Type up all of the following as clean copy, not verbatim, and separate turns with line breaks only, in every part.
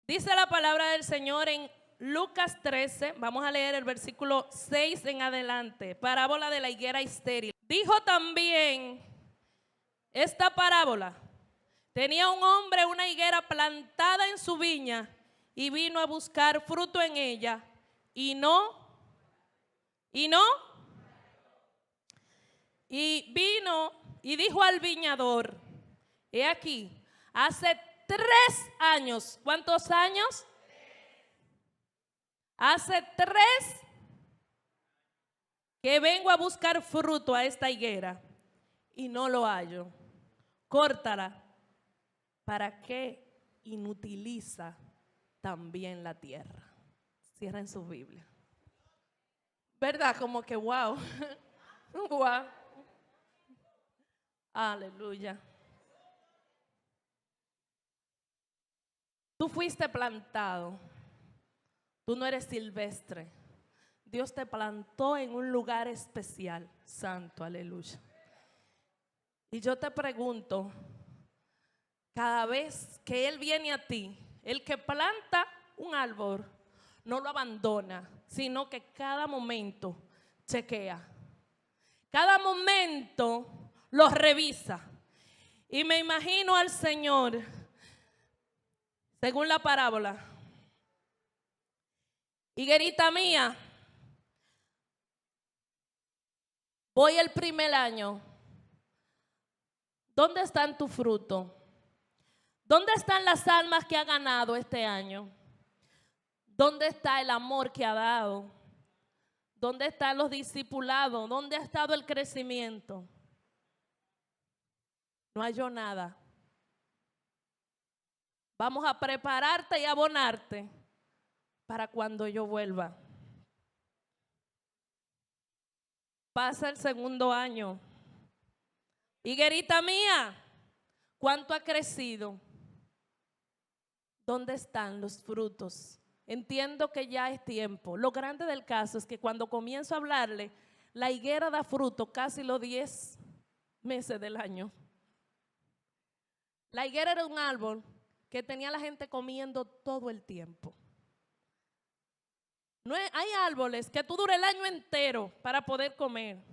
Dice la palabra del Señor en Lucas 13, vamos a leer el versículo 6 en adelante, parábola de la higuera estéril. Dijo también esta parábola: tenía un hombre una higuera plantada en su viña y vino a buscar fruto en ella y vino y dijo al viñador: he aquí, hace 3 años, ¿cuántos años? Hace 3 que vengo a buscar fruto a esta higuera y no lo hallo. Córtala. ¿Para qué inutiliza también la tierra? Cierren su Biblia. ¿Verdad? Como que wow. Wow. Aleluya. Tú fuiste plantado. Tú no eres silvestre. Dios te plantó en un lugar especial, santo, aleluya. Y yo te pregunto, cada vez que Él viene a ti, el que planta un árbol no lo abandona, sino que cada momento chequea. Cada momento lo revisa. Y me imagino al Señor, según la parábola: higuerita mía, voy el primer año. ¿Dónde están tu fruto? ¿Dónde están las almas que ha ganado este año? ¿Dónde está el amor que ha dado? ¿Dónde están los discipulados? ¿Dónde ha estado el crecimiento? No halló nada. Vamos a prepararte y abonarte para cuando yo vuelva. Pasa el segundo año. Higuerita mía, ¿cuánto ha crecido? ¿Dónde están los frutos? Entiendo que ya es tiempo. Lo grande del caso es que cuando comienzo a hablarle, la higuera da fruto casi los 10 meses del año. La higuera era un árbol que tenía a la gente comiendo todo el tiempo. No hay árboles que tú dure el año entero para poder comer.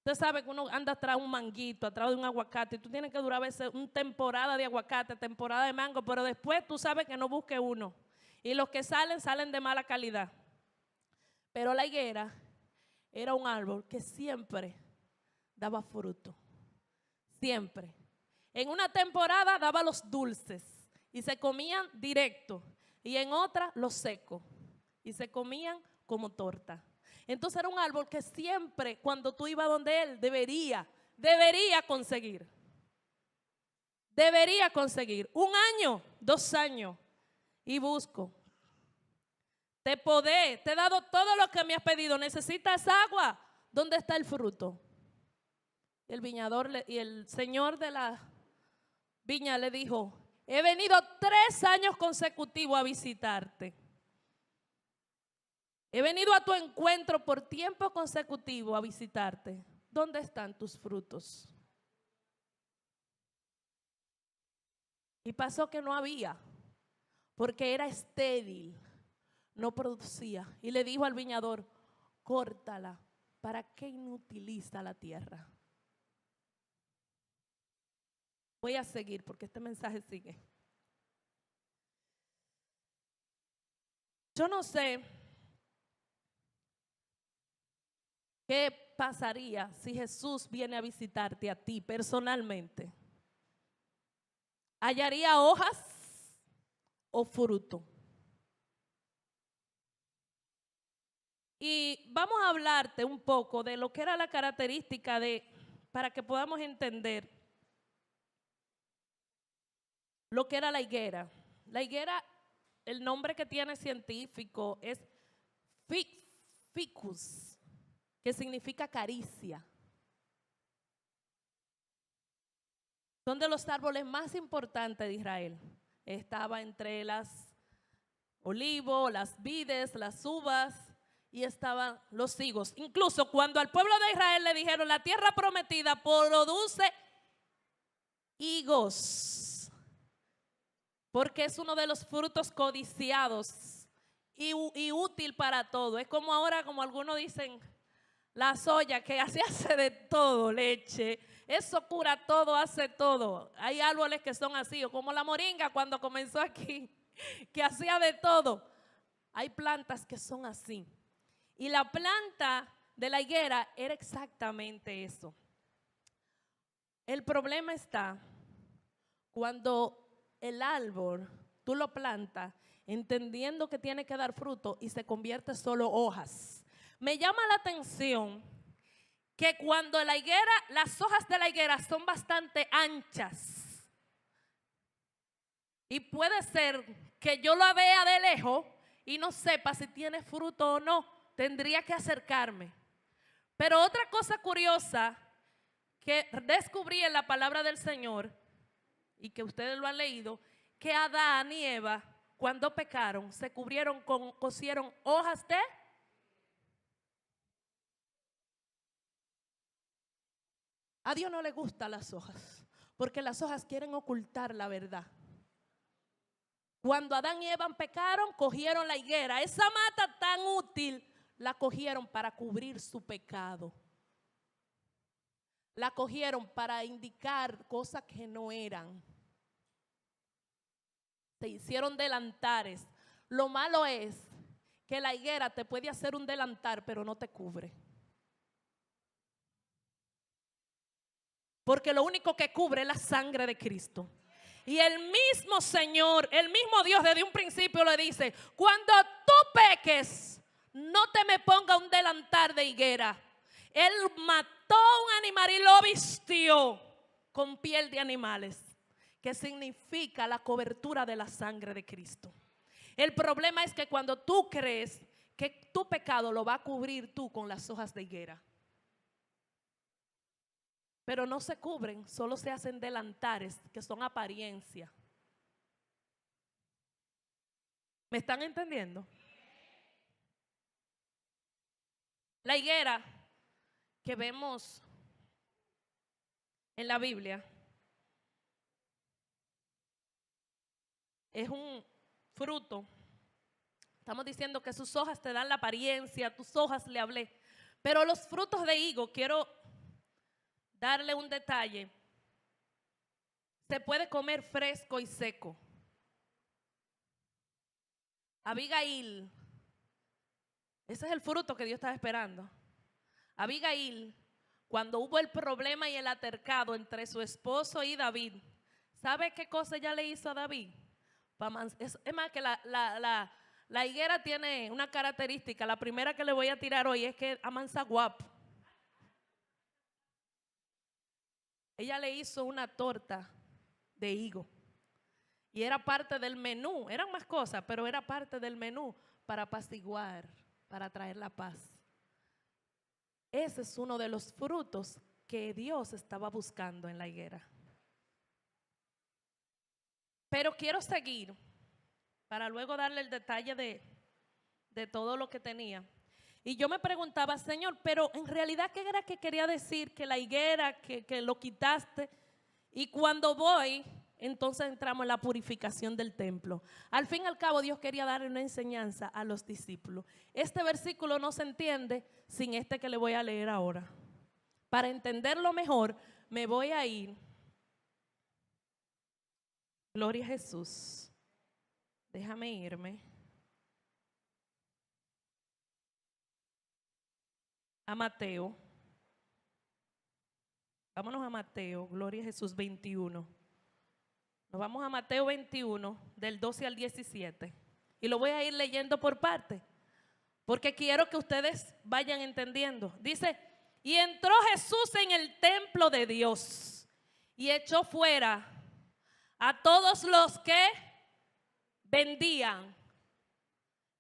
Usted sabe que uno anda atrás de un manguito, atrás de un aguacate, y tú tienes que durar a veces una temporada de aguacate, temporada de mango, pero después tú sabes que no busque uno. Y los que salen de mala calidad. Pero la higuera era un árbol que siempre daba fruto. Siempre. En una temporada daba los dulces y se comían directo. Y en otra los secos y se comían como torta. Entonces era un árbol que siempre, cuando tú ibas donde él, debería conseguir. Debería conseguir 1 año, 2 años. Y busco. Te he dado todo lo que me has pedido. ¿Necesitas agua? ¿Dónde está el fruto? El viñador y el señor de la viña le dijo: he venido 3 años consecutivos a visitarte. He venido a tu encuentro por tiempo consecutivo a visitarte. ¿Dónde están tus frutos? Y pasó que no había, porque era estéril, no producía. Y le dijo al viñador: córtala. ¿Para qué inutiliza la tierra? Voy a seguir porque este mensaje sigue. Yo no sé qué pasaría si Jesús viene a visitarte a ti personalmente. ¿Hallaría hojas o fruto? Y vamos a hablarte un poco de lo que era la característica para que podamos entender lo que era la higuera. La higuera, el nombre que tiene científico es ficus, que significa caricia. Son de los árboles más importantes de Israel. Estaba entre las olivos, las vides, las uvas y estaban los higos. Incluso cuando al pueblo de Israel le dijeron: la tierra prometida produce higos, porque es uno de los frutos codiciados y útil para todo. Es como ahora, como algunos dicen, la soya que así hace de todo, leche, eso cura todo, hace todo. Hay árboles que son así, o como la moringa cuando comenzó aquí, que hacía de todo. Hay plantas que son así. Y la planta de la higuera era exactamente eso. El problema está cuando el árbol tú lo plantas entendiendo que tiene que dar fruto y se convierte solo hojas. Me llama la atención que cuando la higuera, las hojas de la higuera son bastante anchas y puede ser que yo la vea de lejos y no sepa si tiene fruto o no, tendría que acercarme. Pero otra cosa curiosa que descubrí en la palabra del Señor y que ustedes lo han leído, que Adán y Eva cuando pecaron se cosieron hojas de... A Dios no le gustan las hojas, porque las hojas quieren ocultar la verdad. Cuando Adán y Eva pecaron, cogieron la higuera. Esa mata tan útil la cogieron para cubrir su pecado. La cogieron para indicar cosas que no eran. Se hicieron delantares. Lo malo es que la higuera te puede hacer un delantar, pero no te cubre. Porque lo único que cubre es la sangre de Cristo. Y el mismo Señor, el mismo Dios desde un principio le dice, cuando tú peques, no te me ponga un delantar de higuera. Él mató un animal y lo vistió con piel de animales, que significa la cobertura de la sangre de Cristo. El problema es que cuando tú crees que tu pecado lo va a cubrir tú con las hojas de higuera, pero no se cubren, solo se hacen delantares que son apariencia. ¿Me están entendiendo? La higuera que vemos en la Biblia es un fruto. Estamos diciendo que sus hojas te dan la apariencia, tus hojas le hablé. Pero los frutos de higo, quiero darle un detalle. Se puede comer fresco y seco. Abigail, ese es el fruto que Dios estaba esperando. Abigail, cuando hubo el problema y el altercado entre su esposo y David, ¿sabe qué cosa ella le hizo a David? Es más que la higuera tiene una característica. La primera que le voy a tirar hoy es que amansa guapo. Ella le hizo una torta de higo y era parte del menú. Eran más cosas, pero era parte del menú para apaciguar, para traer la paz. Ese es uno de los frutos que Dios estaba buscando en la higuera. Pero quiero seguir para luego darle el detalle de todo lo que tenía. Y yo me preguntaba, Señor, pero en realidad, ¿qué era que quería decir? Que la higuera, que lo quitaste. Y cuando voy, entonces entramos en la purificación del templo. Al fin y al cabo, Dios quería darle una enseñanza a los discípulos. Este versículo no se entiende sin este que le voy a leer ahora. Para entenderlo mejor, me voy a ir. Gloria a Jesús. Déjame irme a Mateo. Vámonos a Mateo, gloria a Jesús 21. Nos vamos a Mateo 21, del 12 al 17. Y lo voy a ir leyendo por parte, porque quiero que ustedes vayan entendiendo. Dice, y entró Jesús en el templo de Dios y echó fuera a todos los que vendían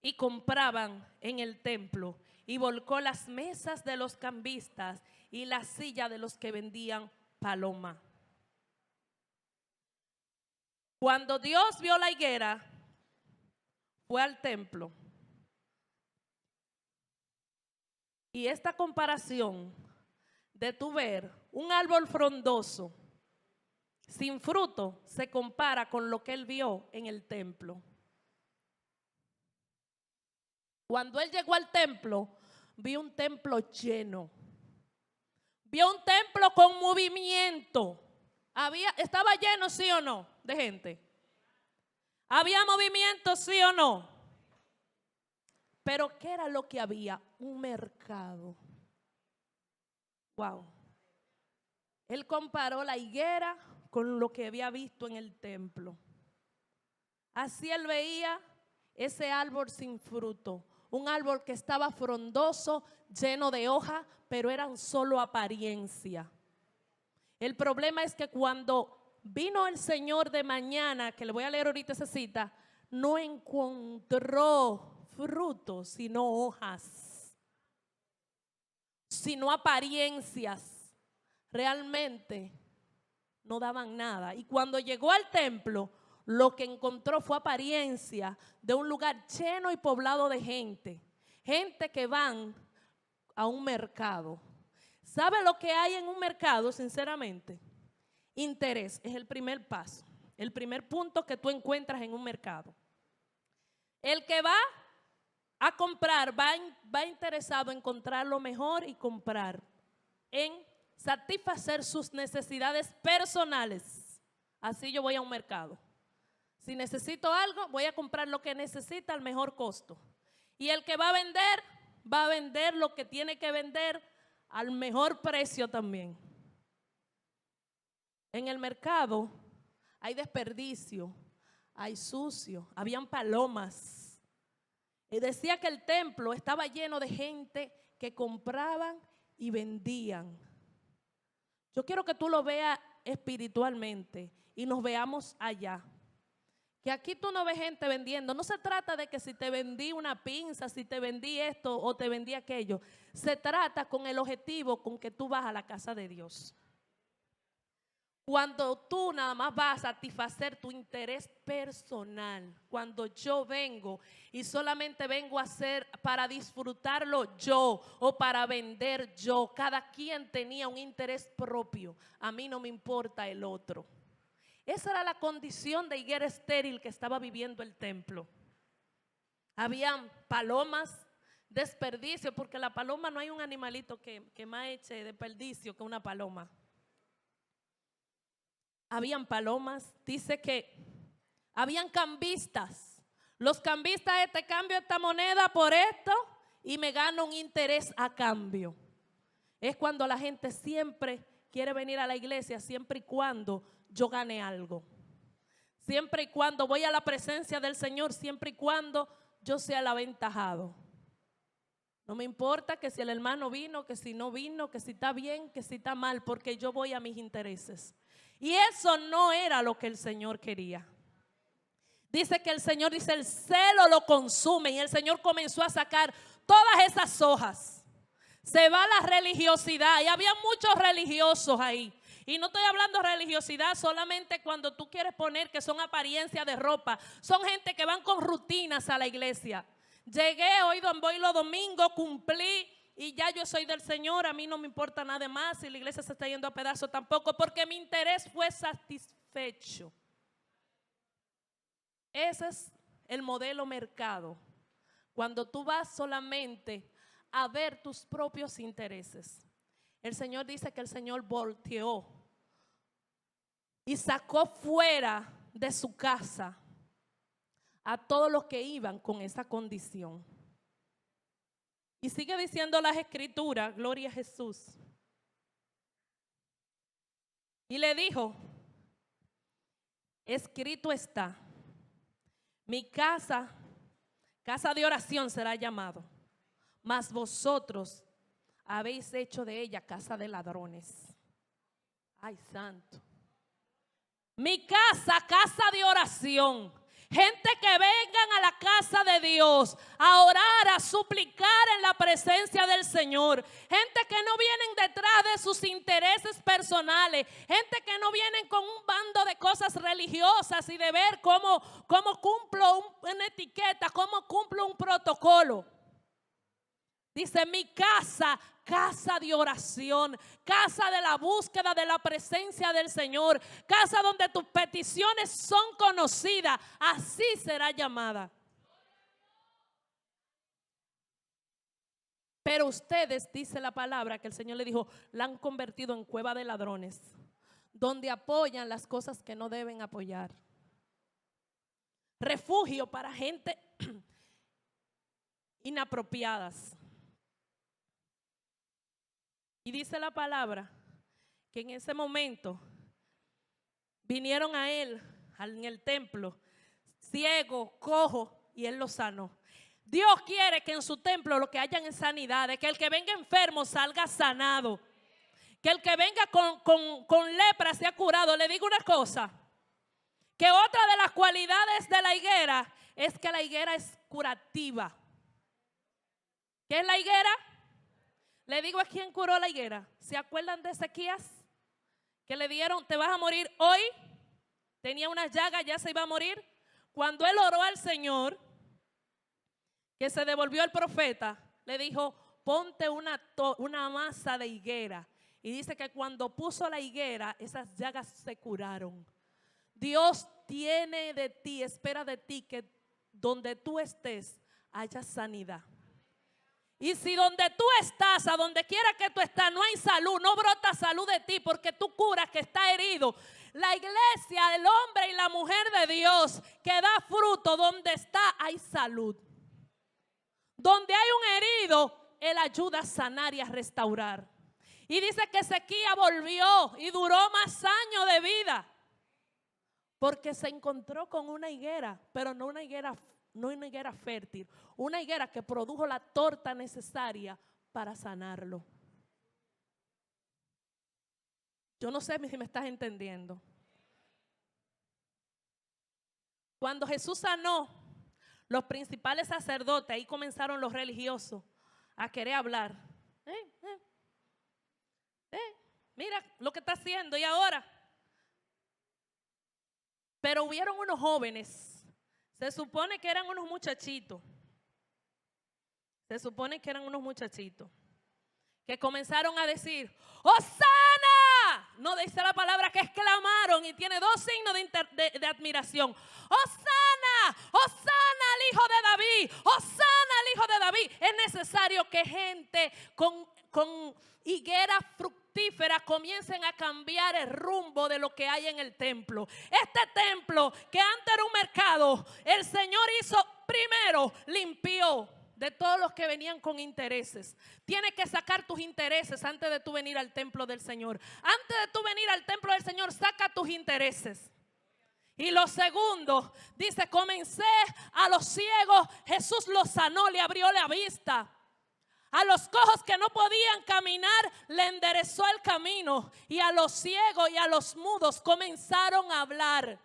y compraban en el templo, y volcó las mesas de los cambistas y la silla de los que vendían paloma. Cuando Dios vio la higuera, fue al templo. Y esta comparación de tu ver un árbol frondoso sin fruto se compara con lo que él vio en el templo. Cuando él llegó al templo, vio un templo lleno. Vio un templo con movimiento. ¿Estaba lleno, sí o no, de gente? ¿Había movimiento, sí o no? Pero ¿qué era lo que había? Un mercado. Wow. Él comparó la higuera con lo que había visto en el templo. Así él veía ese árbol sin fruto, un árbol que estaba frondoso, lleno de hojas, pero eran solo apariencia. El problema es que cuando vino el Señor de mañana, que le voy a leer ahorita esa cita, no encontró frutos, sino hojas, sino apariencias. Realmente no daban nada. Y cuando llegó al templo, lo que encontró fue apariencia de un lugar lleno y poblado de gente. Gente que van a un mercado. ¿Sabe lo que hay en un mercado, sinceramente? Interés es el primer paso. El primer punto que tú encuentras en un mercado. El que va a comprar va interesado en encontrar lo mejor y comprar, en satisfacer sus necesidades personales. Así yo voy a un mercado. Si necesito algo, voy a comprar lo que necesita al mejor costo. Y el que va a vender lo que tiene que vender al mejor precio también. En el mercado hay desperdicio, hay sucio, habían palomas. Y decía que el templo estaba lleno de gente que compraban y vendían. Yo quiero que tú lo veas espiritualmente y nos veamos allá. Que aquí tú no ves gente vendiendo. No se trata de que si te vendí una pinza, si te vendí esto o te vendí aquello. Se trata con el objetivo con que tú vas a la casa de Dios. Cuando tú nada más vas a satisfacer tu interés personal, cuando yo vengo y solamente vengo a hacer para disfrutarlo yo o para vender yo, cada quien tenía un interés propio, a mí no me importa el otro. Esa era la condición de higuera estéril que estaba viviendo el templo. Habían palomas, desperdicio, porque la paloma no hay un animalito que más eche desperdicio que una paloma. Habían palomas, dice que habían cambistas. Los cambistas, te cambio esta moneda por esto y me gano un interés a cambio. Es cuando la gente siempre quiere venir a la iglesia, siempre y cuando yo gane algo. Siempre y cuando voy a la presencia del Señor, siempre y cuando yo sea el aventajado. No me importa que si el hermano vino, que si no vino, que si está bien, que si está mal, porque yo voy a mis intereses. Y eso no era lo que el Señor quería. Dice que el Señor dice, el celo lo consume, y el Señor comenzó a sacar todas esas hojas. Se va la religiosidad, y había muchos religiosos ahí. Y no estoy hablando de religiosidad solamente cuando tú quieres poner que son apariencias de ropa. Son gente que van con rutinas a la iglesia. Llegué, hoy voy los domingos, cumplí y ya yo soy del Señor. A mí no me importa nada más si la iglesia se está yendo a pedazos tampoco, porque mi interés fue satisfecho. Ese es el modelo mercado. Cuando tú vas solamente a ver tus propios intereses. El Señor dice que el Señor volteó y sacó fuera de su casa a todos los que iban con esa condición. Y sigue diciendo las escrituras, gloria a Jesús. Y le dijo, escrito está, mi casa, casa de oración será llamado, mas vosotros habéis hecho de ella casa de ladrones. Ay, santo. Mi casa, casa de oración. Gente que vengan a la casa de Dios a orar, a suplicar en la presencia del Señor. Gente que no vienen detrás de sus intereses personales. Gente que no vienen con un bando de cosas religiosas y de ver cómo cumplo una etiqueta, cómo cumplo un protocolo. Dice, mi casa, casa de oración, casa de la búsqueda de la presencia del Señor, casa donde tus peticiones son conocidas, así será llamada. Pero ustedes, dice la palabra que el Señor le dijo, la han convertido en cueva de ladrones, donde apoyan las cosas que no deben apoyar. Refugio para gente inapropiadas. Y dice la palabra que en ese momento vinieron a él en el templo, ciego, cojo, y él los sanó. Dios quiere que en su templo lo que hayan es sanidad, que el que venga enfermo salga sanado, que el que venga con lepra sea curado. Le digo una cosa, que otra de las cualidades de la higuera es que la higuera es curativa. ¿Qué es la higuera? Le digo a quién curó la higuera. ¿Se acuerdan de Ezequías? Que le dieron, te vas a morir hoy. Tenía unas llagas, ya se iba a morir. Cuando él oró al Señor, que se devolvió el profeta, le dijo, ponte una masa de higuera. Y dice que cuando puso la higuera, esas llagas se curaron. Dios tiene de ti, espera de ti que donde tú estés haya sanidad. Y si donde tú estás, a donde quiera que tú estás, no hay salud, no brota salud de ti porque tú curas que está herido. La iglesia, el hombre y la mujer de Dios que da fruto, donde está hay salud. Donde hay un herido, Él ayuda a sanar y a restaurar. Y dice que Ezequías volvió y duró más años de vida. Porque se encontró con una higuera, pero no una higuera fértil, una higuera que produjo la torta necesaria para sanarlo. Yo no sé si me estás entendiendo. Cuando Jesús sanó, los principales sacerdotes, ahí comenzaron los religiosos a querer hablar. Mira lo que está haciendo y ahora. Pero hubieron unos jóvenes, se supone que eran unos muchachitos, que comenzaron a decir, ¡Hosana! No dice la palabra que exclamaron y tiene dos signos de admiración. ¡Hosana! ¡Hosana al hijo de David! ¡Hosana al hijo de David! Es necesario que gente con higuera fructífera comiencen a cambiar el rumbo de lo que hay en el templo. Este templo que antes era un mercado, el Señor hizo primero, limpió de todos los que venían con intereses. Tienes que sacar tus intereses antes de tú venir al templo del Señor. Antes de tú venir al templo del Señor, saca tus intereses. Y lo segundo, dice, comencé a los ciegos, Jesús los sanó, le abrió la vista. A los cojos que no podían caminar, le enderezó el camino. Y a los ciegos y a los mudos comenzaron a hablar.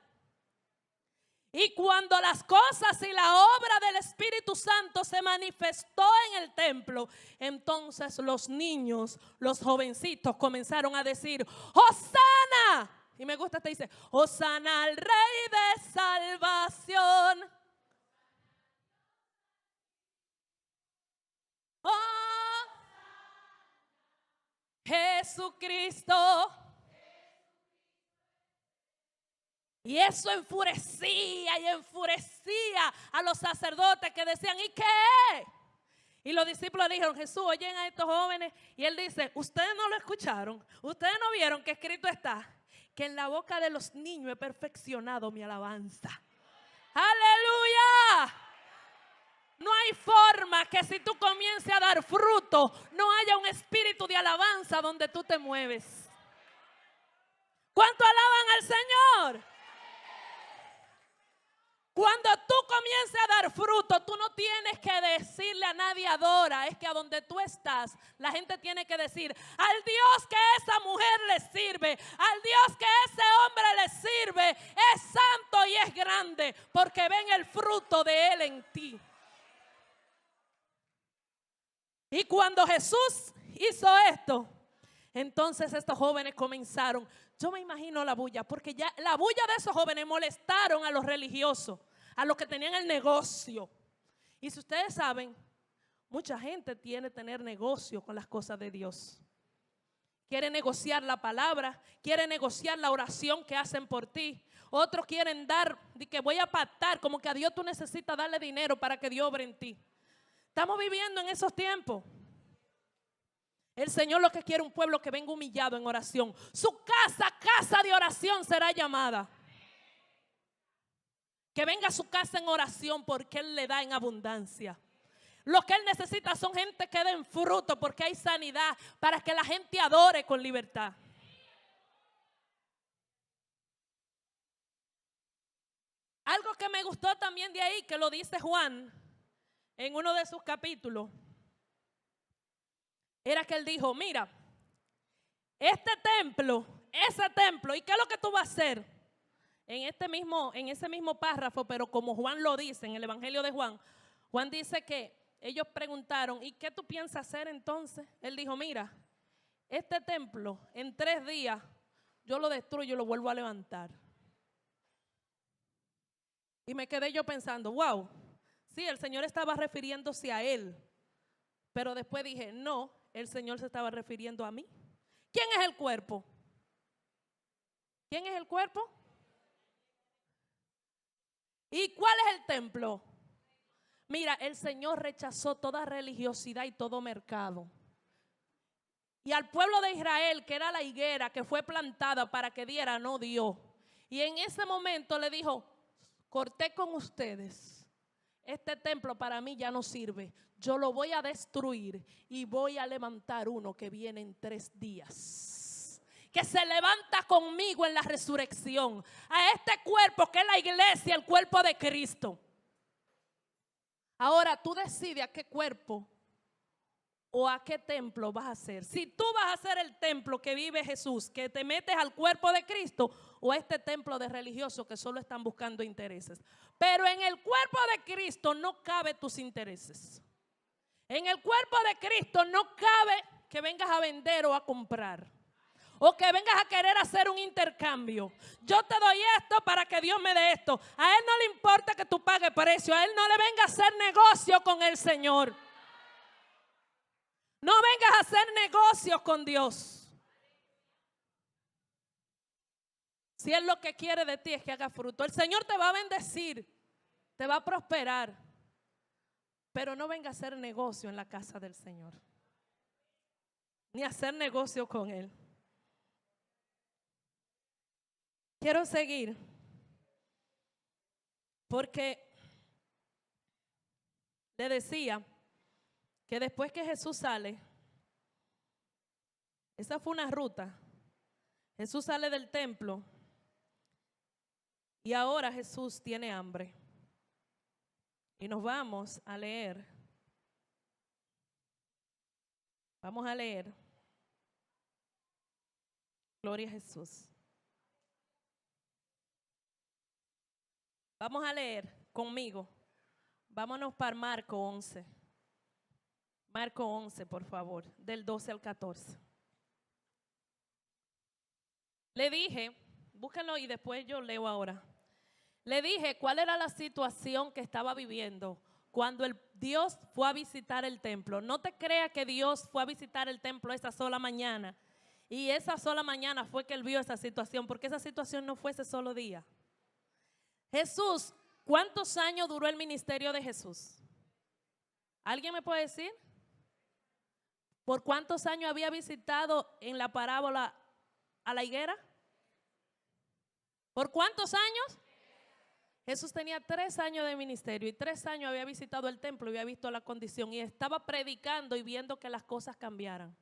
Y cuando las cosas y la obra del Espíritu Santo se manifestó en el templo, entonces los niños, los jovencitos comenzaron a decir, ¡Hosana! Y me gusta, te dice, ¡Hosana al Rey de salvación! ¡Oh! Jesucristo. Y eso enfurecía a los sacerdotes que decían, ¿y qué? Y los discípulos dijeron, Jesús, oyen a estos jóvenes. Y él dice, ustedes no lo escucharon, ustedes no vieron que escrito está, que en la boca de los niños he perfeccionado mi alabanza. ¡Aleluya! No hay forma que si tú comiences a dar fruto, no haya un espíritu de alabanza donde tú te mueves. ¿Cuánto alaban al Señor? Cuando tú comiences a dar fruto, tú no tienes que decirle a nadie adora. Es que a donde tú estás, la gente tiene que decir, al Dios que esa mujer le sirve, al Dios que ese hombre le sirve, es santo y es grande, porque ven el fruto de Él en ti. Y cuando Jesús hizo esto, entonces estos jóvenes comenzaron. Yo me imagino la bulla, porque ya la bulla de esos jóvenes molestaron a los religiosos, a los que tenían el negocio. Y si ustedes saben, Mucha gente quiere tener negocio con las cosas de Dios. Quiere negociar la palabra, quiere negociar la oración que hacen por ti. Otros quieren dar, de que voy a pactar, como que a Dios tú necesitas darle dinero para que Dios obre en ti. Estamos viviendo en esos tiempos. El Señor lo que quiere es un pueblo que venga humillado en oración. Su casa, casa de oración será llamada. Que venga a su casa en oración porque Él le da en abundancia. Lo que Él necesita son gente que den fruto porque hay sanidad para que la gente adore con libertad. Algo que me gustó también de ahí, que lo dice Juan en uno de sus capítulos, era que él dijo, mira, este templo, ese templo, ¿y qué es lo que tú vas a hacer? En ese mismo párrafo, pero como Juan lo dice en el Evangelio de Juan, Juan dice que ellos preguntaron, ¿y qué tú piensas hacer entonces? Él dijo, mira, este templo en 3 días yo lo destruyo y lo vuelvo a levantar. Y me quedé yo pensando, wow, sí, el Señor estaba refiriéndose a él. Pero después dije, no, el Señor se estaba refiriendo a mí. ¿Quién es el cuerpo? ¿Quién es el cuerpo? ¿Y cuál es el templo? Mira, el Señor rechazó toda religiosidad y todo mercado. Y al pueblo de Israel, que era la higuera que fue plantada para que diera, no dio. Y en ese momento le dijo, corté con ustedes. Este templo para mí ya no sirve. Yo lo voy a destruir y voy a levantar uno que viene en 3 días. Que se levanta conmigo en la resurrección. A este cuerpo que es la iglesia, el cuerpo de Cristo. Ahora tú decides a qué cuerpo o a qué templo vas a hacer. Si tú vas a hacer el templo que vive Jesús, que te metes al cuerpo de Cristo, o a este templo de religiosos que solo están buscando intereses. Pero en el cuerpo de Cristo no cabe tus intereses. En el cuerpo de Cristo no cabe que vengas a vender o a comprar. O que vengas a querer hacer un intercambio. Yo te doy esto para que Dios me dé esto. A Él no le importa que tú pagues precio. A Él no le venga a hacer negocio con el Señor. No vengas a hacer negocios con Dios. Si Él lo que quiere de ti es que haga fruto. El Señor te va a bendecir, te va a prosperar. Pero no venga a hacer negocio en la casa del Señor. Ni a hacer negocio con Él. Quiero seguir. Porque le decía que después que Jesús sale, esa fue una ruta. Jesús sale del templo y ahora Jesús tiene hambre. Y nos vamos a leer. Vamos a leer. Gloria a Jesús. Vamos a leer conmigo. Vámonos para Marco 11. Marco 11, por favor, del 12 al 14. Le dije, búsquenlo y después yo leo ahora. Le dije cuál era la situación que estaba viviendo cuando Dios fue a visitar el templo. No te creas que Dios fue a visitar el templo esa sola mañana. Y esa sola mañana fue que Él vio esa situación, porque esa situación no fue ese solo día. Jesús, ¿cuántos años duró el ministerio de Jesús? ¿Alguien me puede decir? ¿Por cuántos años había visitado en la parábola a la higuera? ¿Por cuántos años? Jesús tenía 3 años de ministerio y 3 años había visitado el templo y había visto la condición y estaba predicando y viendo que las cosas cambiaran.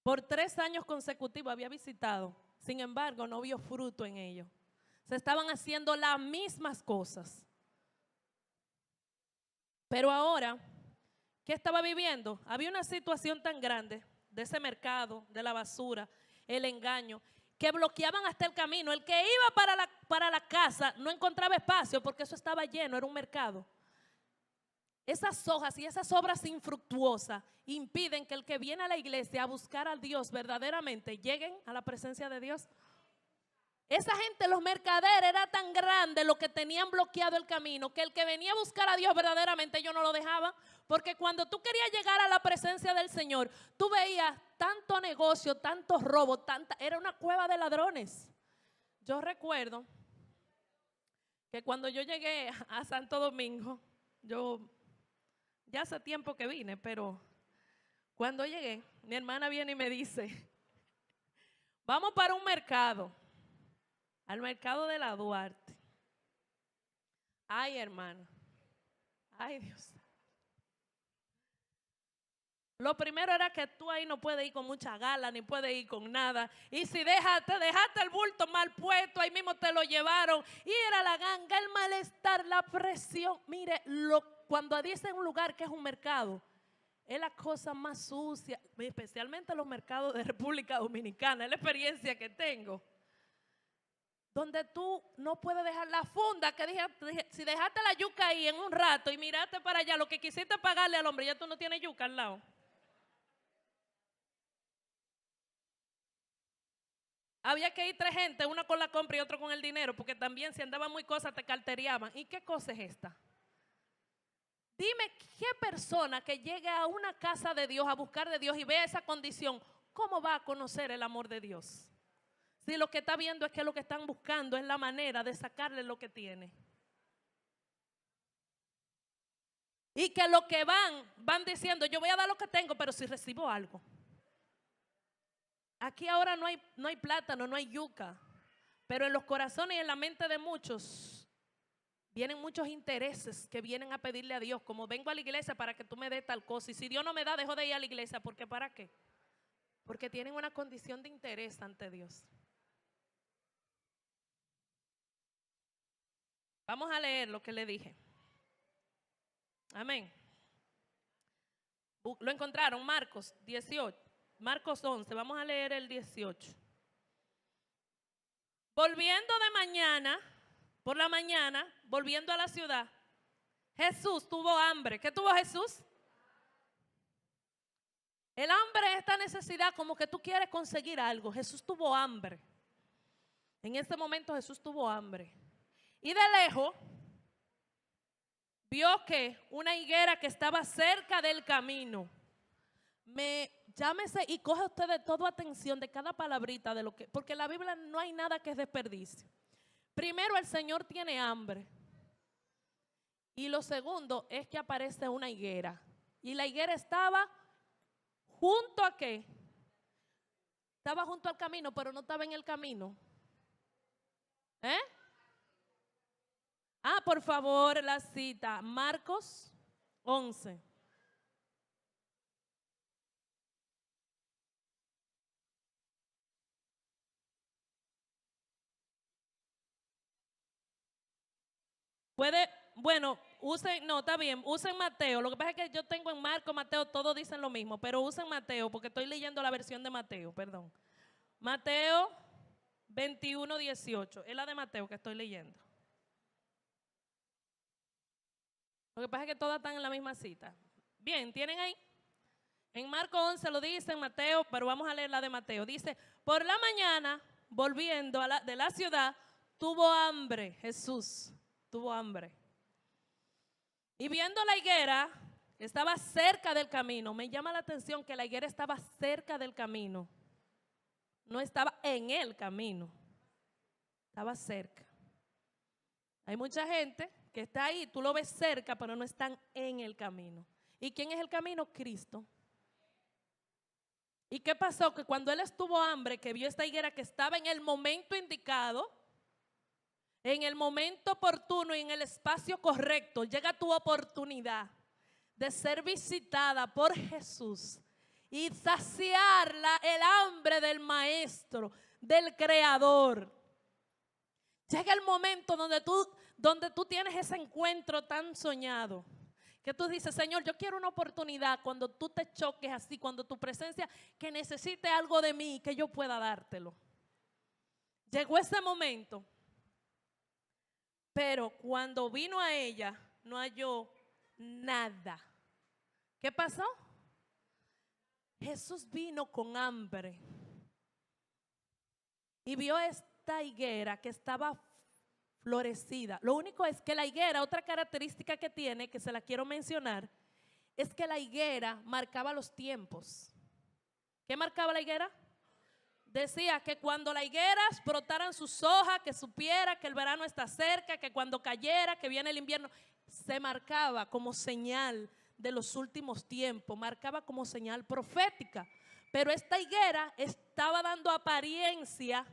Por 3 años consecutivos había visitado, sin embargo no vio fruto en ello. Se estaban haciendo las mismas cosas. Pero ahora, ¿qué estaba viviendo? Había una situación tan grande de ese mercado, de la basura, el engaño, que bloqueaban hasta el camino. El que iba para la casa no encontraba espacio porque eso estaba lleno, era un mercado. Esas hojas y esas obras infructuosas impiden que el que viene a la iglesia a buscar a Dios verdaderamente lleguen a la presencia de Dios. Esa gente, los mercaderes, era tan grande lo que tenían bloqueado el camino, que el que venía a buscar a Dios verdaderamente ellos no lo dejaban. Porque cuando tú querías llegar a la presencia del Señor, tú veías tanto negocio, tanto robo, era una cueva de ladrones. Yo recuerdo que cuando yo llegué a Santo Domingo, ya hace tiempo que vine, pero cuando llegué, mi hermana viene y me dice, vamos para un mercado, al mercado de la Duarte. Ay, hermano, ay Dios. Lo primero era que tú ahí no puedes ir con mucha gala, ni puedes ir con nada. Y si dejaste el bulto mal puesto, ahí mismo te lo llevaron. Y era la ganga, el malestar, la presión. Mire, cuando dicen un lugar que es un mercado, es la cosa más sucia, especialmente los mercados de República Dominicana, es la experiencia que tengo. Donde tú no puedes dejar la funda, si dejaste la yuca ahí en un rato y miraste para allá, lo que quisiste pagarle al hombre, ya tú no tienes yuca al lado. Había que ir 3 gente, una con la compra y otro con el dinero, porque también si andaban muy cosas te carteriaban. ¿Y qué cosa es esta? Dime qué persona que llegue a una casa de Dios a buscar de Dios y vea esa condición, ¿cómo va a conocer el amor de Dios? Si lo que está viendo es que lo que están buscando es la manera de sacarle lo que tiene. Y que lo que van diciendo, yo voy a dar lo que tengo, pero si recibo algo. Aquí ahora no hay plátano, no hay yuca, pero en los corazones y en la mente de muchos vienen muchos intereses que vienen a pedirle a Dios, como vengo a la iglesia para que tú me des tal cosa, y si Dios no me da, dejo de ir a la iglesia, ¿porque para qué? Porque tienen una condición de interés ante Dios. Vamos a leer lo que le dije. Amén. Lo encontraron, Marcos 18, Marcos 11, vamos a leer el 18. Volviendo de mañana, por la mañana, volviendo a la ciudad, Jesús tuvo hambre. ¿Qué tuvo Jesús? El hambre es esta necesidad como que tú quieres conseguir algo. Jesús tuvo hambre. En ese momento Jesús tuvo hambre. Y de lejos vio que una higuera que estaba cerca del camino. Llámese y coge usted de toda atención de cada palabrita de lo que, porque en la Biblia no hay nada que es desperdicio. Primero, el Señor tiene hambre. Y lo segundo es que aparece una higuera. Y la higuera estaba junto a qué? Estaba junto al camino, pero no estaba en el camino. Por favor, la cita. Marcos 11. Está bien, usen Mateo. Lo que pasa es que yo tengo en Marco, Mateo, todos dicen lo mismo, pero usen Mateo porque estoy leyendo la versión de Mateo, perdón. Mateo 21, 18. Es la de Mateo que estoy leyendo. Lo que pasa es que todas están en la misma cita. Bien, ¿tienen ahí? En Marco 11 lo dice, en Mateo, pero vamos a leer la de Mateo. Dice, por la mañana, volviendo de la ciudad, tuvo hambre. Jesús tuvo hambre. Y viendo la higuera, estaba cerca del camino. Me llama la atención que la higuera estaba cerca del camino. No estaba en el camino. Estaba cerca. Hay mucha gente que está ahí, tú lo ves cerca, pero no están en el camino. ¿Y quién es el camino? Cristo. ¿Y qué pasó? Que cuando él estuvo hambre, que vio esta higuera que estaba en el momento indicado, en el momento oportuno y en el espacio correcto, llega tu oportunidad de ser visitada por Jesús y saciar el hambre del Maestro, del Creador. Llega el momento donde tú tienes ese encuentro tan soñado, que tú dices, Señor, yo quiero una oportunidad cuando tú te choques así, cuando tu presencia, que necesite algo de mí, que yo pueda dártelo. Llegó ese momento. Pero cuando vino a ella, no halló nada. ¿Qué pasó? Jesús vino con hambre y vio esta higuera que estaba florecida. Lo único es que la higuera, otra característica que tiene, que se la quiero mencionar, es que la higuera marcaba los tiempos. ¿Qué marcaba la higuera? Decía que cuando la higuera brotaran sus hojas, que supiera que el verano está cerca, que cuando cayera, que viene el invierno, se marcaba como señal de los últimos tiempos, marcaba como señal profética. Pero esta higuera estaba dando apariencia,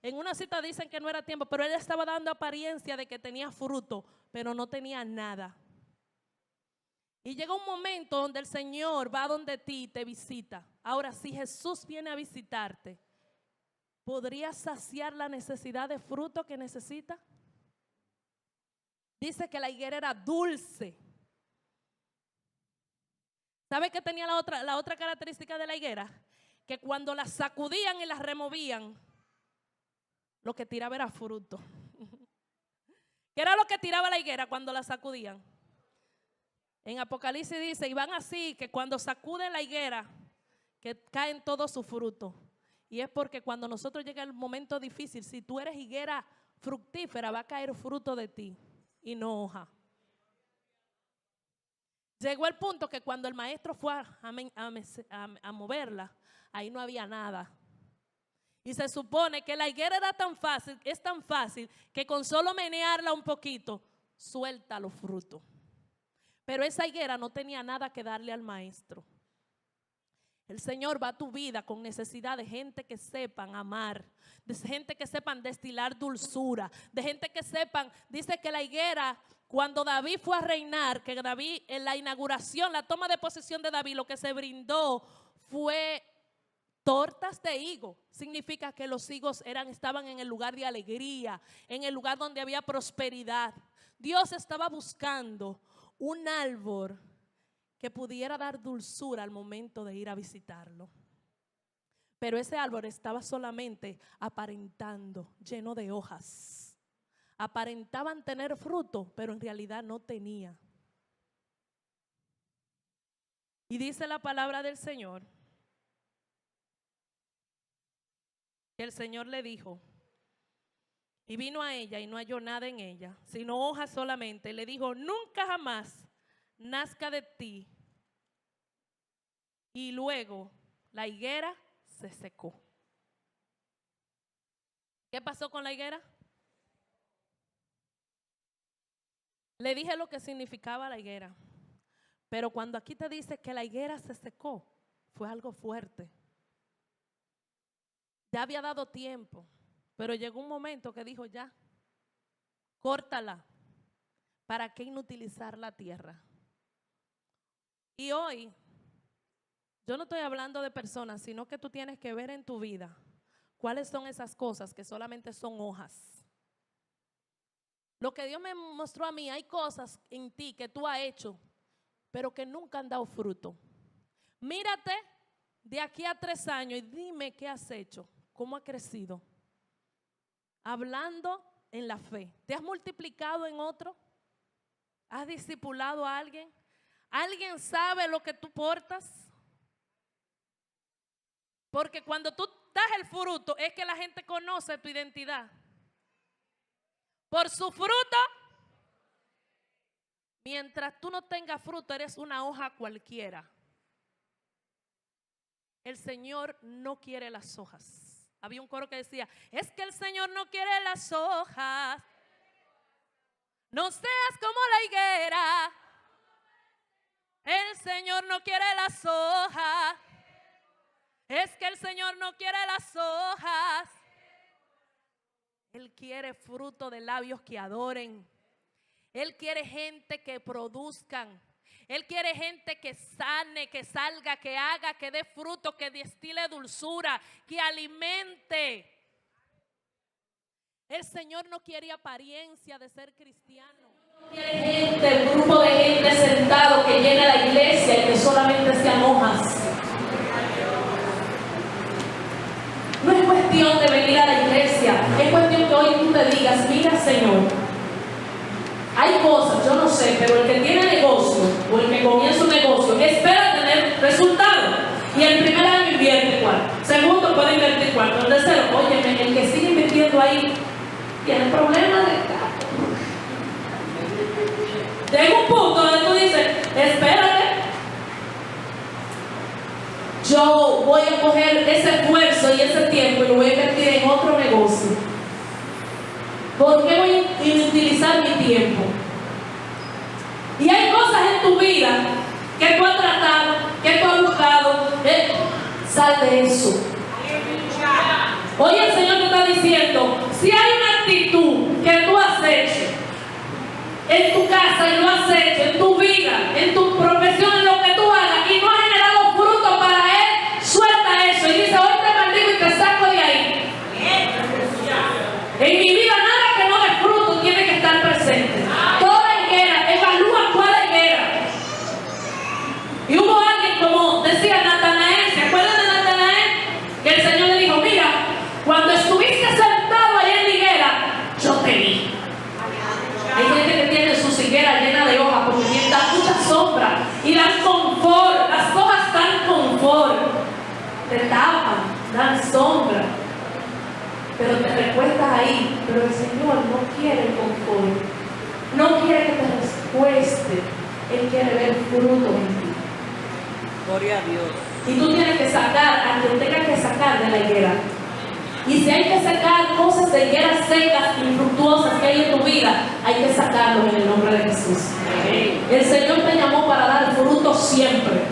en una cita dicen que no era tiempo, pero él estaba dando apariencia de que tenía fruto, pero no tenía nada. Y llega un momento donde el Señor va donde ti y te visita. Ahora, si Jesús viene a visitarte, ¿podrías saciar la necesidad de fruto que necesita? Dice que la higuera era dulce. ¿Sabe qué tenía la otra característica de la higuera? Que cuando la sacudían y la removían, lo que tiraba era fruto. ¿Qué era lo que tiraba la higuera cuando la sacudían? En Apocalipsis dice, y van así, que cuando sacuden la higuera, que caen todos sus frutos. Y es porque cuando nosotros llega el momento difícil, si tú eres higuera fructífera, va a caer fruto de ti y no hoja. Llegó el punto que cuando el maestro fue a moverla, ahí no había nada. Y se supone que la higuera era es tan fácil que con solo menearla un poquito, suelta los frutos. Pero esa higuera no tenía nada que darle al maestro. El Señor va a tu vida con necesidad de gente que sepan amar, de gente que sepan destilar dulzura, de gente que sepan, dice que la higuera, cuando David fue a reinar, que David en la inauguración, la toma de posesión de David, lo que se brindó fue tortas de higo. Significa que los higos estaban en el lugar de alegría, en el lugar donde había prosperidad. Dios estaba buscando un árbol que pudiera dar dulzura al momento de ir a visitarlo. Pero ese árbol estaba solamente aparentando, lleno de hojas. Aparentaban tener fruto, pero en realidad no tenía. Y dice la palabra del Señor, que el Señor le dijo, y vino a ella y no halló nada en ella, sino hojas solamente. Le dijo, nunca jamás nazca de ti. Y luego la higuera se secó. ¿Qué pasó con la higuera? Le dije lo que significaba la higuera. Pero cuando aquí te dice que la higuera se secó, fue algo fuerte. Ya había dado tiempo, pero llegó un momento que dijo ya, córtala. ¿Para qué inutilizar la tierra? Y hoy, yo no estoy hablando de personas, sino que tú tienes que ver en tu vida cuáles son esas cosas que solamente son hojas. Lo que Dios me mostró a mí, hay cosas en ti que tú has hecho, pero que nunca han dado fruto. Mírate de aquí a 3 años y dime qué has hecho, cómo ha crecido. Hablando en la fe. ¿Te has multiplicado en otro? ¿Has discipulado a alguien? ¿Alguien sabe lo que tú portas? Porque cuando tú das el fruto es que la gente conoce tu identidad. Por su fruto, mientras tú no tengas fruto, eres una hoja cualquiera. El Señor no quiere las hojas. Había un coro que decía, es que el Señor no quiere las hojas. No seas como la higuera. El Señor no quiere las hojas. Es que el Señor no quiere las hojas. Él quiere fruto de labios que adoren. Él quiere gente que produzcan. Él quiere gente que sane, que salga, que haga, que dé fruto, que destile dulzura, que alimente. El Señor no quiere apariencia de ser cristiano. No quiere gente, un grupo de gente sentado que llene la iglesia y que solamente sean hojas. No es cuestión de venir a la iglesia, es cuestión que hoy tú te digas, mira Señor, hay cosas, yo no sé, pero el que tiene negocio o el que comienza un negocio espera tener resultados. Y el primer año invierte cuánto, segundo puede invertir cuánto, el tercero, óyeme, el que sigue invirtiendo ahí tiene problemas de carro. Llega un punto donde tú dices, espérate, yo voy a coger ese esfuerzo y ese tiempo y lo voy a invertir en otro negocio. ¿Por qué voy a inutilizar mi tiempo? Y hay cosas en tu vida que tú has tratado, que tú has buscado. Sal de eso. Hoy el Señor te está diciendo, si hay una actitud que tú has hecho en tu casa y lo has hecho en tu vida, en tu profesión, en lo que tú hagas y no ha generado fruto para Él, suelta eso y dice, hoy te maldigo y te saco de ahí. En mi vida nada que no dé fruto tiene que estar presente. Toda higuera, evalúa cuál higuera. Y hubo alguien, como decía Natanael, ¿se acuerdan de Natanael? Que el Señor le dijo, mira, cuando estuviste sentado allá en la higuera, yo te vi. Hay gente que tiene sus higueras llenas de hojas porque dan mucha sombra y dan confort. Las hojas dan confort, te tapan, dan sombra, pero te recuestas ahí. Pero el Señor no quiere el confort, no quiere que te recueste. Él quiere ver fruto en ti.
Gloria a Dios.
Y tú tienes que sacar a quien tengas que sacar de la higuera. Y si hay que sacar cosas de higueras secas, infructuosas que hay en tu vida, hay que sacarlos en el nombre de Jesús. El Señor te llamó para dar fruto siempre.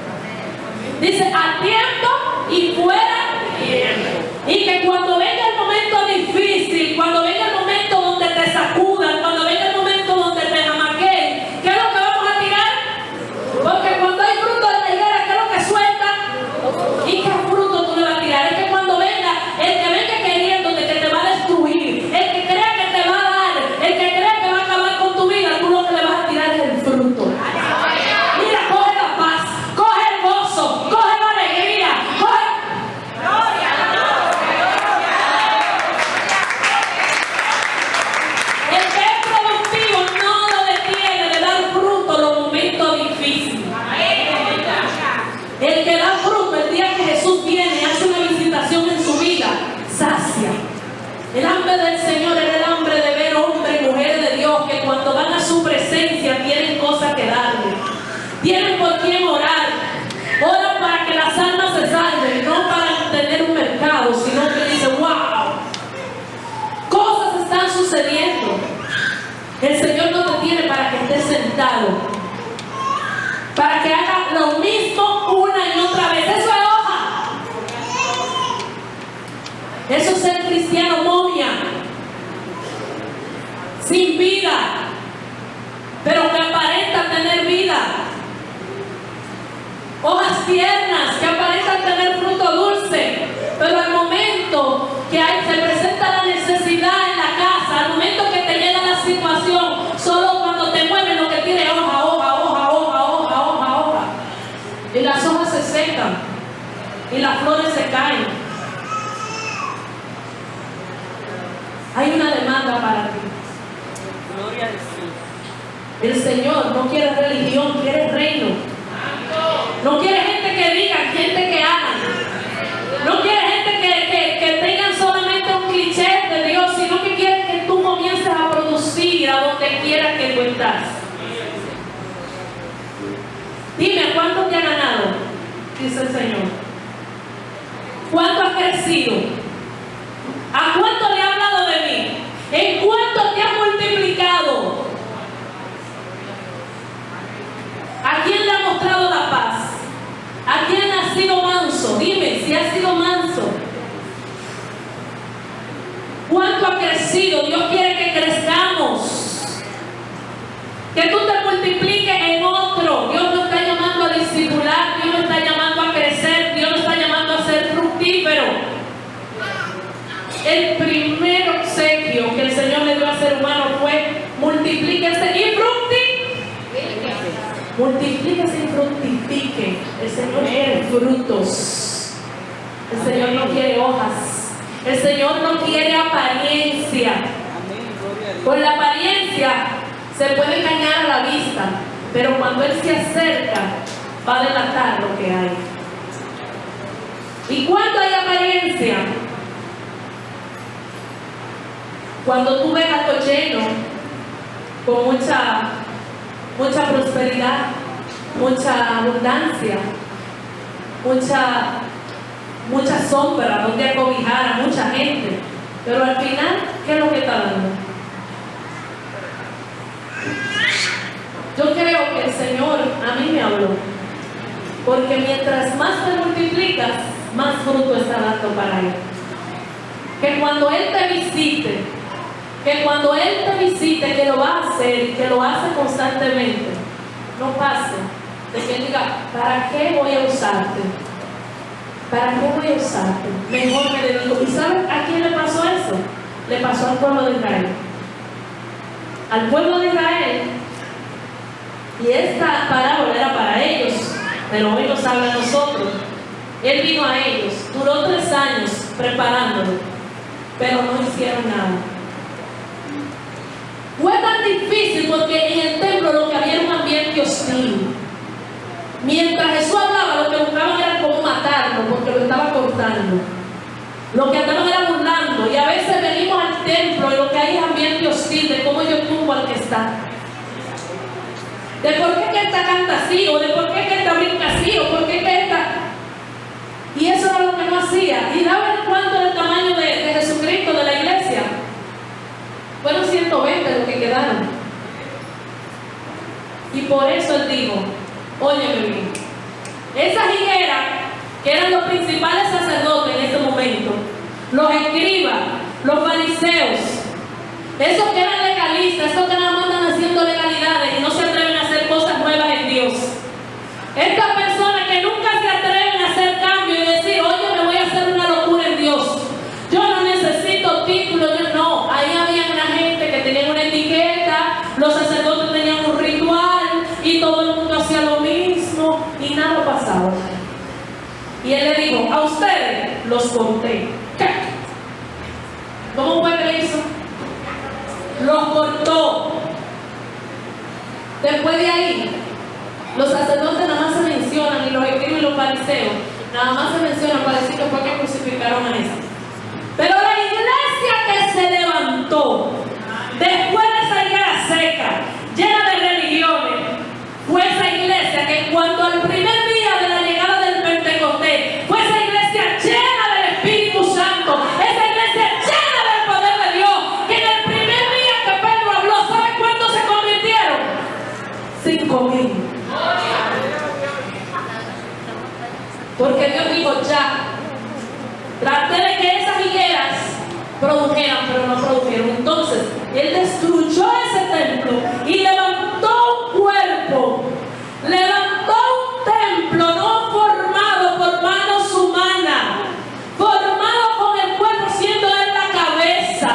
Dice, a tiempo y fuera de tiempo. Y que cuando venga el momento difícil, cuando venga el momento donde te sacudan, cuando venga el momento donde te jamaqueen, ¿qué es lo que vamos a tirar? Porque cuando hay fruto de la higuera, ¿qué es lo que suelta? ¿Y qué fruto tú le vas a tirar? Es que cuando venga, el que venga queriéndote que te va a destruir, el que crea que te va a dar, el que crea que va a acabar con tu vida, tú lo que le vas a tirar es el fruto. Mira, coge la paz, coge el gozo, coge la alegría, coge... El que es productivo no lo detiene de dar fruto en los momentos difíciles. El que da fruto el día que Jesús viene y hace una visitación en su vida, sacia. El hambre del Señor es el hambre de ver hombres y mujeres de Dios que cuando van a su presencia tienen cosas que darle. Tienen por quién orar. Oran para que las almas se salven, no para tener un mercado, sino que dicen, wow, cosas están sucediendo. El Señor no te tiene para que estés sentado, para que haga lo mismo una y otra vez. Eso es hoja. Eso es ser cristiano momia, sin vida, pero que aparenta tener vida. Hojas tiernas que aparentan tener fruto dulce, pero al momento que se presenta la necesidad en la casa, al momento que te llega la situación, solo cuando te mueven lo que tiene hoja, hoja, hoja, hoja, hoja, hoja, hoja. Y las hojas se secan y las flores se caen. Hay una demanda para ti.
Gloria a Jesús.
El Señor no quiere religión, quiere reino. No quiere gente que diga, gente que haga. No quiere gente que tengan solamente un cliché de Dios, sino que quiere que tú comiences a producir a donde quiera que tú estás. Dime, ¿cuánto te ha ganado? Dice el Señor. ¿Cuánto has crecido? ¿A cuánto le ha hablado de mí? ¿En cuánto te has multiplicado? ¿A quién le ha mostrado la paz? ¿A quién ha sido manso? Dime si ha sido manso. ¿Cuánto ha crecido? Dios quiere que crezcamos, que tú te multipliques en otro. Dios no está llamando a discipular, Dios no está llamando a crecer, Dios no está llamando a ser fructífero. El primer obsequio que el Señor le dio al ser humano fue multiplíquese y fructifique. Multiplíquese y fructifique. El Señor quiere frutos. El Señor no quiere hojas. El Señor no quiere apariencia. Con la apariencia se puede engañar a la vista, pero cuando Él se acerca va a delatar lo que hay. ¿Y cuando hay apariencia? Cuando tú ves algo lleno, con mucha prosperidad, mucha abundancia, mucha sombra donde acobijar a mucha gente, pero al final, ¿qué es lo que está dando? Yo creo que el Señor a mí me habló, porque mientras más te multiplicas, más fruto está dando para Él. Que cuando Él te visite, que lo va a hacer y que lo hace constantemente, no pase de que Él diga, ¿para qué voy a usarte? ¿Para qué voy a usarte? Mejor me dedico. ¿Y saben a quién le pasó eso? Le pasó al pueblo de Israel. Al pueblo de Israel. Y esta parábola era para ellos, pero hoy nos habla a nosotros. Él vino a ellos, duró 3 años preparándolo, pero no hicieron nada. Fue tan difícil porque en el templo lo que había era un ambiente hostil. Mientras Jesús hablaba, lo que buscaban era cómo matarlo, porque lo estaba cortando. Lo que andaban era burlando. Y a veces venimos al templo y lo que hay es ambiente hostil, de cómo yo tumbo al que está. De por qué que esta canta así, o de por qué que esta brinca así, o por qué que esta... Y eso era lo que no hacía. ¿Y daban cuánto era el tamaño de Jesucristo, de la iglesia? Fueron 120 los que quedaron. Y por eso Él dijo, óyeme bien, esas higueras, que eran los principales sacerdotes en ese momento, los escribas, los fariseos, esos que eran legalistas, esos que nada más están haciendo legalidades y no se atreven a hacer cosas nuevas en Dios. Estas personas que nunca se atreven a hacer cambio y decir, oye, me voy a hacer una locura en Dios. Yo no necesito título, yo no. Ahí había una gente que tenía una etiqueta, los sacerdotes tenían un ritual y todo el mundo hacía lo mismo y nada pasaba. Y Él le dijo, a ustedes los corté. ¿Qué? ¿Cómo fue que le hizo? Los cortó. Después de ahí, los sacerdotes nada más se mencionan, y los escribas y los fariseos nada más se mencionan para decir que fue que crucificaron a Jesús. Pero la iglesia que se levantó después de esa higuera seca, llena de religiones, fue esa iglesia que cuando al primer día de la llegada del Pentecostés, fue esa iglesia llena del Espíritu Santo, esa iglesia llena del poder de Dios, que en el primer día que Pedro habló, ¿sabe cuántos se convirtieron? 5,000. Porque Dios dijo, ya, traté de que esas higueras produjeran, pero no produjeron. Entonces, Él destruyó ese templo y levantó un cuerpo, levantó un templo no formado por manos humanas, formado con el cuerpo siendo Él la cabeza,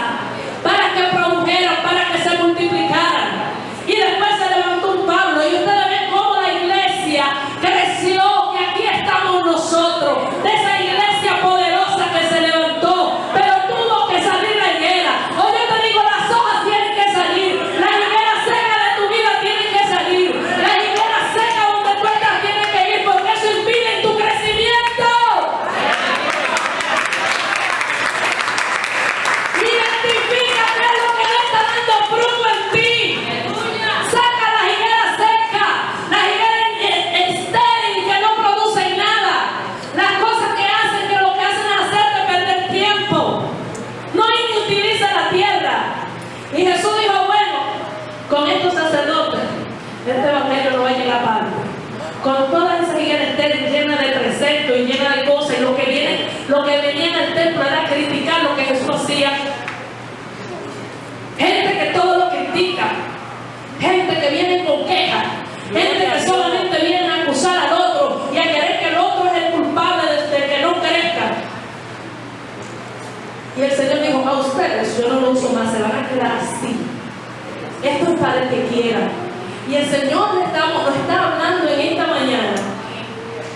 para que produjeran, para que se multiplicaran. Y después se levantó un Pablo, y ustedes ven cómo la iglesia creció, que aquí estamos nosotros, de esa iglesia poderosa que se levantó, pero tuvo que salir la higuera. Hoy yo te digo, las hojas tienen que salir, la higuera seca de tu vida tiene que salir, la higuera seca donde tú estás tiene que ir, porque eso impide tu crecimiento. Identifica qué es lo que no está dando fruto en ti. Saca las higueras secas, las higueras estériles que no producen nada, las cosas que hacen, que lo que hacen es hacerte perder tiempo, no inutiliza la tierra. Y Jesús dijo, bueno, con estos sacerdotes este evangelio no va a llegar a parte. Con todas esas higueras estériles llenas de preceptos y llenas de cosas, y lo que venía al templo era criticar lo que Jesús hacía. Gente que todo lo critica, gente que viene con quejas, gente que solamente viene a acusar al otro y a querer que el otro es el culpable de que no crezca. Y el Señor dijo, a ustedes yo no lo uso más, se van a quedar así. Esto es para el que quiera. Y el Señor nos está hablando en esta mañana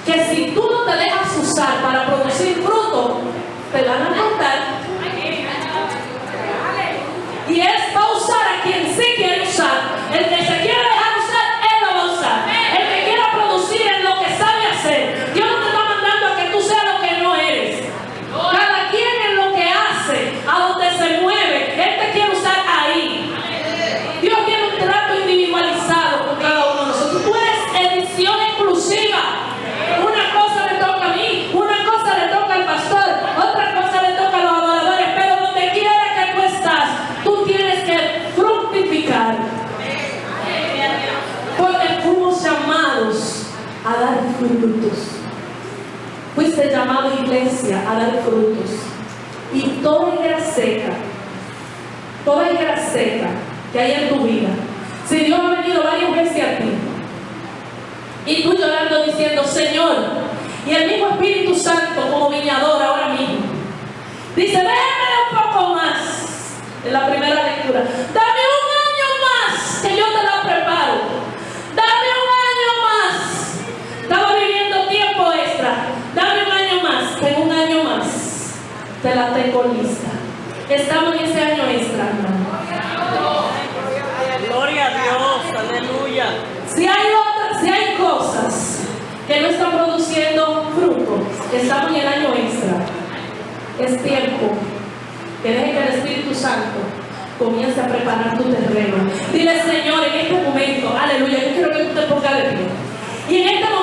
que si tú no te dejas usar para producir fruto, te van a cortar. Y Él va a usar a quien sí quiere usar. El que se quiere dejar usar, Él lo va a usar. El que quiera producir en lo que sabe hacer. Dios no te está mandando a que tú seas lo que no eres. Cada quien en lo que hace, a donde se mueve. Él te quiere Porque fuimos llamados a dar frutos. Fuiste llamado, iglesia, a dar frutos. Y toda higuera seca que hay en tu vida, si Dios ha venido varias veces a ti y tú llorando diciendo, Señor, y el mismo Espíritu Santo como viñador ahora mismo dice, déjame un poco más, en la primera lectura, dame un año más que yo te la preparo, dame un año más, estaba viviendo tiempo extra, dame un año más, que en un año más te la tengo lista. Estamos en ese año extra, hermano.
Gloria a Dios, aleluya.
Si hay cosas que no están produciendo fruto, estamos en el año extra. Es tiempo que deje que el Espíritu Santo comience a preparar tu terreno. Dile, Señor, en este momento, aleluya, yo quiero que tú te pongas de pie. Y en este momento